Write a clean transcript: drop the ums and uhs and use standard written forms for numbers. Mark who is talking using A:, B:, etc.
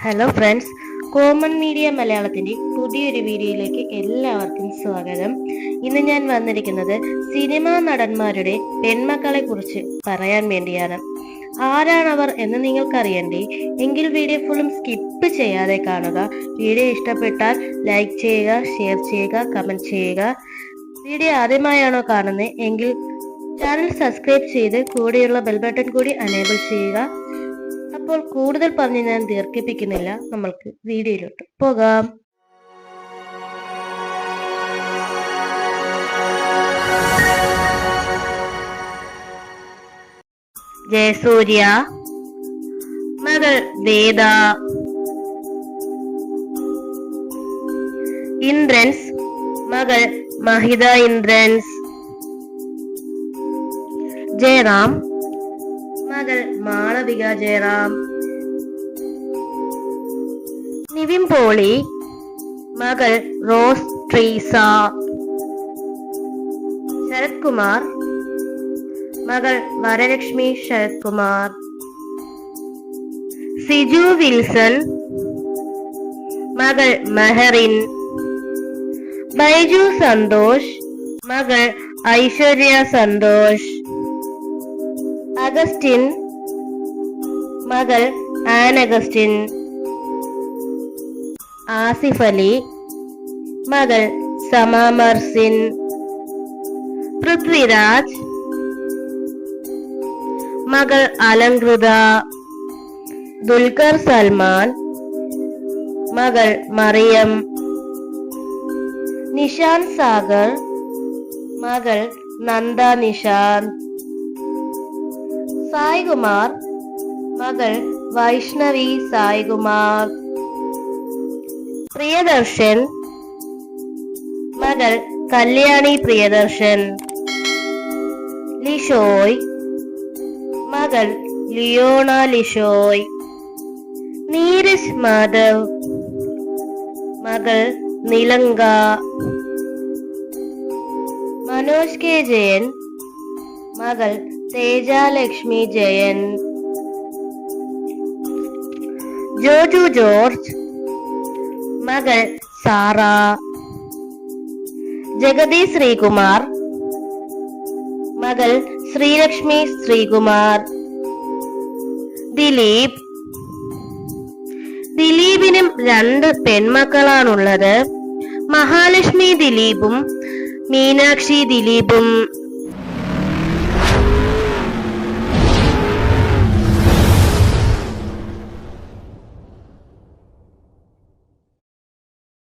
A: Hello friends, common media മലയാളത്തിന്റെ പുതിയൊരു വീഡിയോയിലേക്ക് എല്ലാവർക്കും സ്വാഗതം. ഇന്ന് ഞാൻ വന്നിരിക്കുന്നത് സിനിമാ നടന്മാരുടെ പെൺമക്കളെ കുറിച്ച് പറയാൻ വേണ്ടിയാണ്. ആരാണവർ എന്ന് നിങ്ങൾക്കറിയണ്ടേ? എങ്കിൽ വീഡിയോ ഫുള്ളും സ്കിപ്പ് ചെയ്യാതെ കാണുക. വീഡിയോ ഇഷ്ടപ്പെട്ടാൽ ലൈക്ക് ചെയ്യുക, ഷെയർ ചെയ്യുക, കമന്റ് ചെയ്യുക. വീഡിയോ ആദ്യമായാണോ കാണുന്നത് എങ്കിൽ ചാനൽ സബ്സ്ക്രൈബ് ചെയ്ത് കൂടെയുള്ള ബെൽ ബട്ടൺ കൂടി അനേബിൾ ചെയ്യുക. അപ്പോൾ കൂടുതൽ പറഞ്ഞ് ഞാൻ ദീർഘിപ്പിക്കുന്നില്ല, നമ്മൾക്ക് വീഡിയോയിലോട്ട് പോകാം. ജയസൂര്യ, മകൾ വേദ. ഇന്ദ്രൻസ്, മകൾ മഹിത ഇന്ദ്രൻസ്. ജയറാം, മകൾ മാളവിക ജയറാം. നിവിൻ പോളി, മകൾ റോസ് ട്രീസ. ശരത് കുമാർ, മകൾ വരലക്ഷ്മി ശരത് കുമാർ. സിജു വിൽസൺ, മകൾ മെഹറിൻ. ബൈജു സന്തോഷ്, മകൾ ഐശ്വര്യ സന്തോഷ്. അഗസ്റ്റിൻ, മകൾ ആൻ അഗസ്റ്റിൻ. ആസിഫ് അലി, മകൾ സമ മർസിൻ. പൃഥ്വിരാജ്, മകൾ അലങ്കൃത. ദുൽഖർ സൽമാൻ, മകൾ മറിയം. നിഷാന്ത് സാഗർ, മകൾ നന്ദ നിഷാന്ത്. സായ്കുമാർ, മകൾ വൈഷ്ണവി സായ്കുമാർ. പ്രിയദർശൻ, മകൾ കല്യാണി പ്രിയദർശൻ. ലിഷോയ്, മകൾ ലിയോണ ലിഷോയ്. നീരജ് മാധവ്, മകൾ നിലങ്ക. മനോജ് കെ ജയൻ, മകൾ തേജാലക്ഷ്മി ജയൻ. ജോജു ജോർജ്, മകൾ സാറ. ജഗതി ശ്രീകുമാർ, മകൾ ശ്രീലക്ഷ്മി ശ്രീകുമാർ. ദിലീപിനും 2 പെൺമക്കളാണുള്ളത്. മഹാലക്ഷ്മി ദിലീപും മീനാക്ഷി ദിലീപും.